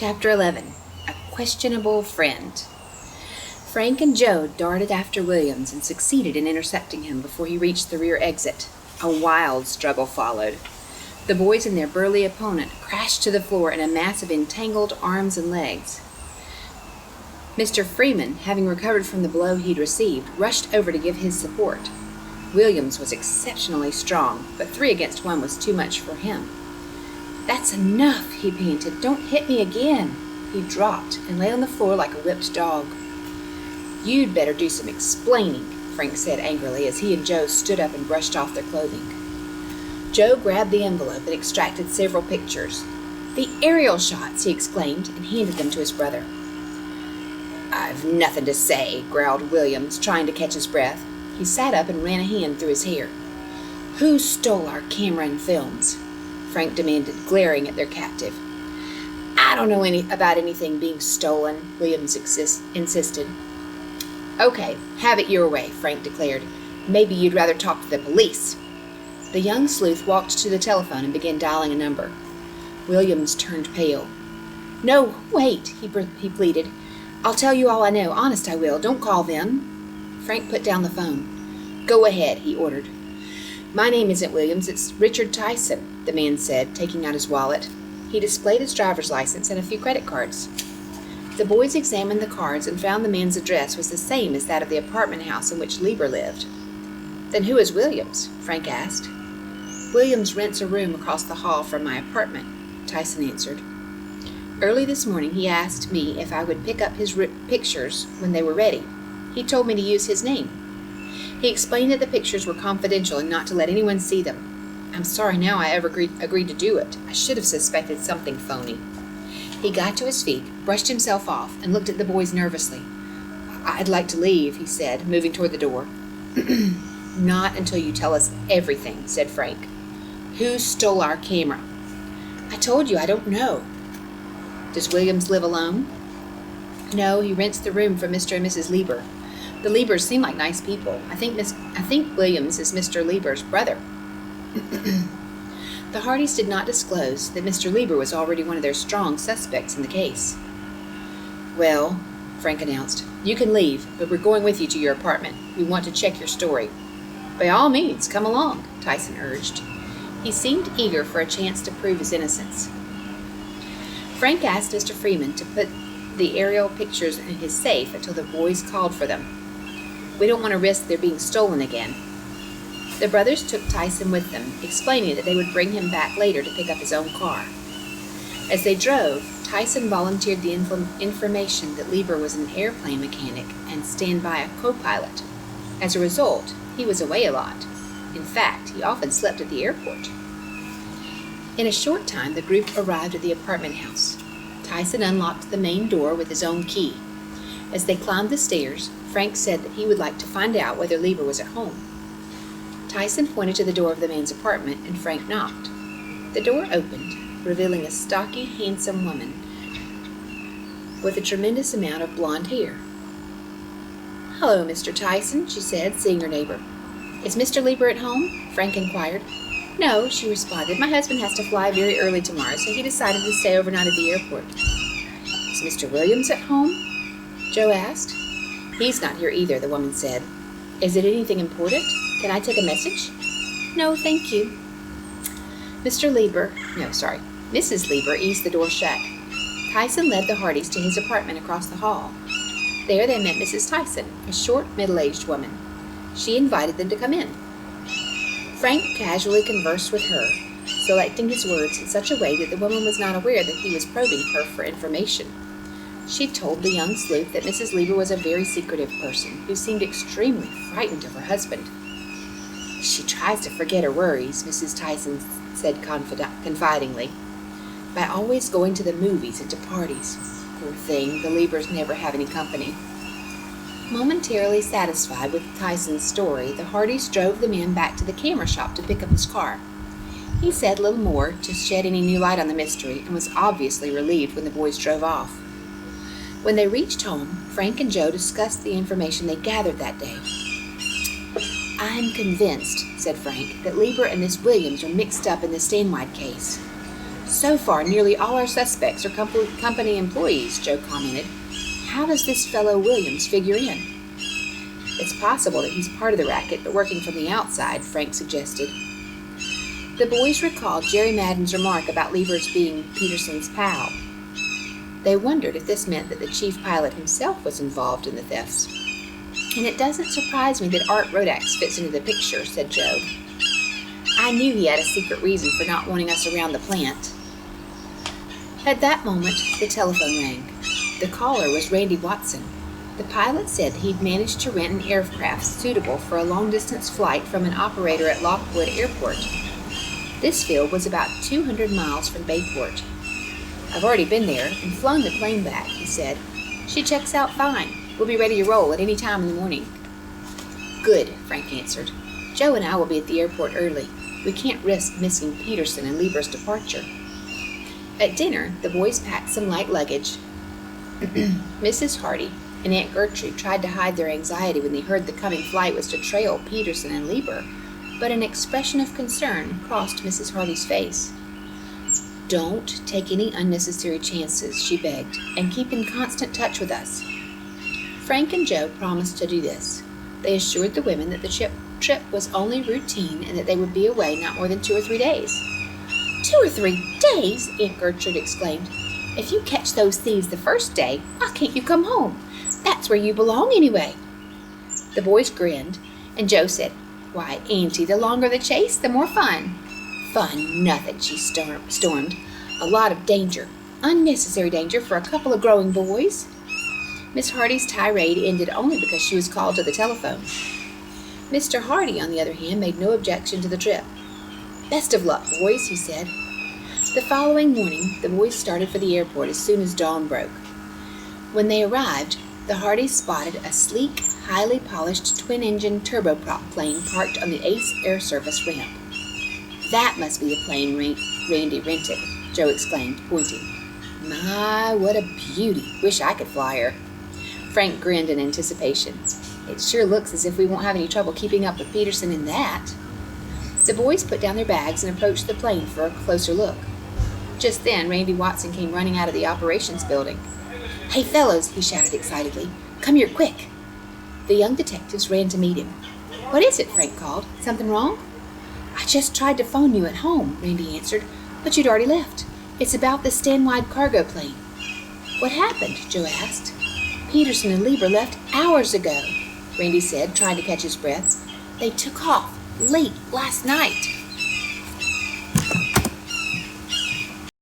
Chapter 11. A Questionable Friend. Frank and Joe darted after Williams and succeeded in intercepting him before he reached the rear exit. A wild struggle followed. The boys and their burly opponent crashed to the floor in a mass of entangled arms and legs. Mr. Freeman, having recovered from the blow he'd received, rushed over to give his support. Williams was exceptionally strong, but 3 against 1 was too much for him. "That's enough," he panted. "Don't hit me again." He dropped and lay on the floor like a whipped dog. "You'd better do some explaining," Frank said angrily as he and Joe stood up and brushed off their clothing. Joe grabbed the envelope and extracted several pictures. "The aerial shots," he exclaimed, and handed them to his brother. "I've nothing to say," growled Williams, trying to catch his breath. He sat up and ran a hand through his hair. "Who stole our camera and films?" Frank demanded, glaring at their captive. "I don't know about anything being stolen," Williams insisted. "Okay, have it your way," Frank declared. "Maybe you'd rather talk to the police." The young sleuth walked to the telephone and began dialing a number. Williams turned pale. "No, wait," he pleaded. "I'll tell you all I know. Honest, I will. Don't call them." Frank put down the phone. "Go ahead," he ordered. "My name isn't Williams, it's Richard Tyson," the man said, taking out his wallet. He displayed his driver's license and a few credit cards. The boys examined the cards and found the man's address was the same as that of the apartment house in which Lieber lived. "Then who is Williams?" Frank asked. "Williams rents a room across the hall from my apartment," Tyson answered. "Early this morning he asked me if I would pick up his pictures when they were ready. He told me to use his name. He explained that the pictures were confidential and not to let anyone see them. I'm sorry now I ever agreed to do it. I should have suspected something phony." He got to his feet, brushed himself off, and looked at the boys nervously. "I'd like to leave," he said, moving toward the door. "Not until you tell us everything," said Frank. "Who stole our camera?" "I told you I don't know." "Does Williams live alone?" "No, he rents the room from Mr. and Mrs. Lieber. The Liebers seem like nice people. I think Williams is Mr. Lieber's brother." The Hardys did not disclose that Mr. Lieber was already one of their strong suspects in the case. "Well," Frank announced, "you can leave, but we're going with you to your apartment. We want to check your story." "By all means, come along," Tyson urged. He seemed eager for a chance to prove his innocence. Frank asked Mr. Freeman to put the aerial pictures in his safe until the boys called for them. "We don't want to risk their being stolen again." The brothers took Tyson with them, explaining that they would bring him back later to pick up his own car. As they drove, Tyson volunteered the information that Lieber was an airplane mechanic and standby co-pilot. As a result, he was away a lot. In fact, he often slept at the airport. In a short time, the group arrived at the apartment house. Tyson unlocked the main door with his own key. As they climbed the stairs, Frank said that he would like to find out whether Lieber was at home. Tyson pointed to the door of the man's apartment, and Frank knocked. The door opened, revealing a stocky, handsome woman with a tremendous amount of blonde hair. "Hello, Mr. Tyson," she said, seeing her neighbor. "Is Mr. Lieber at home?" Frank inquired. "No," she responded. "My husband has to fly very early tomorrow, so he decided to stay overnight at the airport." "Is Mr. Williams at home?" Joe asked. "He's not here either," the woman said. "Is it anything important? Can I take a message?" "No, thank you." Mrs. Lieber eased the door shut. Tyson led the Hardys to his apartment across the hall. There they met Mrs. Tyson, a short, middle-aged woman. She invited them to come in. Frank casually conversed with her, selecting his words in such a way that the woman was not aware that he was probing her for information. She told the young sleuth that Mrs. Lieber was a very secretive person who seemed extremely frightened of her husband. "She tries to forget her worries," Mrs. Tyson said confidingly, "by always going to the movies and to parties. Poor thing, the Liebers never have any company." Momentarily satisfied with Tyson's story, the Hardys drove the man back to the camera shop to pick up his car. He said little more to shed any new light on the mystery and was obviously relieved when the boys drove off. When they reached home, Frank and Joe discussed the information they gathered that day. "I'm convinced," said Frank, "that Lieber and this Williams are mixed up in the Stanwide case. So far, nearly all our suspects are company employees, Joe commented. How does this fellow Williams figure in? It's possible that he's part of the racket, but working from the outside, Frank suggested. The boys recalled Jerry Madden's remark about Lieber's being Peterson's pal. They wondered if this meant that the chief pilot himself was involved in the thefts. And it doesn't surprise me that Art Rodax fits into the picture, said Joe. I knew he had a secret reason for not wanting us around the plant. At that moment, the telephone rang. The caller was Randy Watson. The pilot said he'd managed to rent an aircraft suitable for a long-distance flight from an operator at Lockwood Airport. This field was about 200 miles from Bayport. I've already been there and flown the plane back, he said. She checks out fine. We'll be ready to roll at any time in the morning. Good, Frank answered. Joe and I will be at the airport early. We can't risk missing Peterson and Lieber's departure. At dinner, the boys packed some light luggage. Mrs. Hardy and Aunt Gertrude tried to hide their anxiety when they heard the coming flight was to trail Peterson and Lieber, but an expression of concern crossed Mrs. Hardy's face. Don't take any unnecessary chances, she begged, and keep in constant touch with us. Frank and Joe promised to do this. They assured the women that the trip was only routine and that they would be away not more than 2 or 3 days. 2 or 3 days? Aunt Gertrude exclaimed. If you catch those thieves the first day, why can't you come home? That's where you belong anyway. The boys grinned, and Joe said, Why, Auntie, the longer the chase, the more fun. Fun nothing, she stormed. A lot of danger. Unnecessary danger for a couple of growing boys. Miss Hardy's tirade ended only because she was called to the telephone. Mr. Hardy, on the other hand, made no objection to the trip. Best of luck, boys, he said. The following morning, the boys started for the airport as soon as dawn broke. When they arrived, the Hardys spotted a sleek, highly polished twin-engine turboprop plane parked on the Ace Air Service ramp. That must be the plane Randy rented, Joe exclaimed, pointing. My, what a beauty. Wish I could fly her. Frank grinned in anticipation. It sure looks as if we won't have any trouble keeping up with Peterson in that. The boys put down their bags and approached the plane for a closer look. Just then, Randy Watson came running out of the operations building. Hey, fellows, he shouted excitedly. Come here, quick. The young detectives ran to meet him. What is it? Frank called. Something wrong? I just tried to phone you at home, Randy answered, but you'd already left. It's about the Stanwide cargo plane. What happened? Joe asked. Peterson and Lieber left hours ago, Randy said, trying to catch his breath. They took off late last night.